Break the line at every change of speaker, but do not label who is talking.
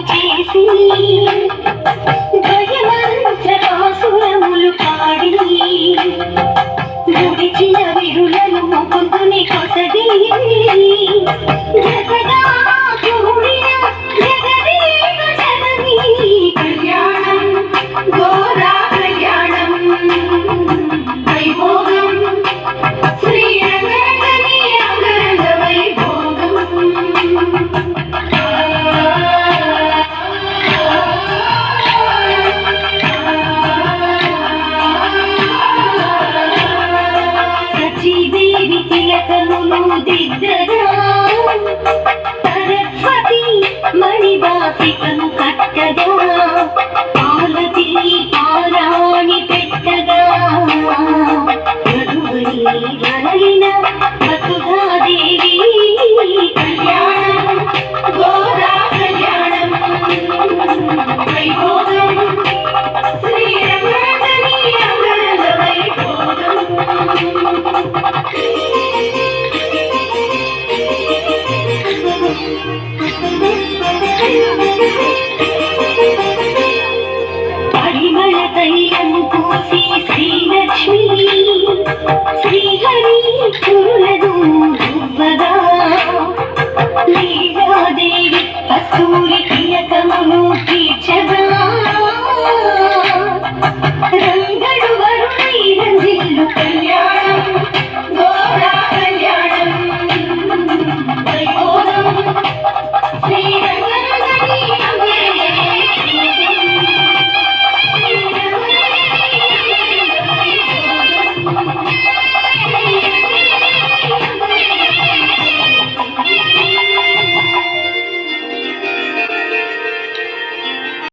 చేసి భయమంత్రకాసురములు పాడి గుడిచిన విరులను ముకుందుని కొసగి జగదా చూడిన జగదేక జననీ కళ్యాణం గోరా కళ్యాణం వైభోగం శ్రీరంగని అంగరంగ వైభోగం సరస్వతి మణివాసికను కట్టగా పార్వతి పారాణి పెట్టగా మధువని వరలిన వసుధాదేవి కళ్యాణం గోరా కళ్యాణం వైభోగం శ్రీరంగని అంగరంగ వైభోగం పరిమళ తైలము పూసి శ్రీలక్ష్మి శ్రీహరి కురులను దువ్వగా లీలాదేవి కస్తూరి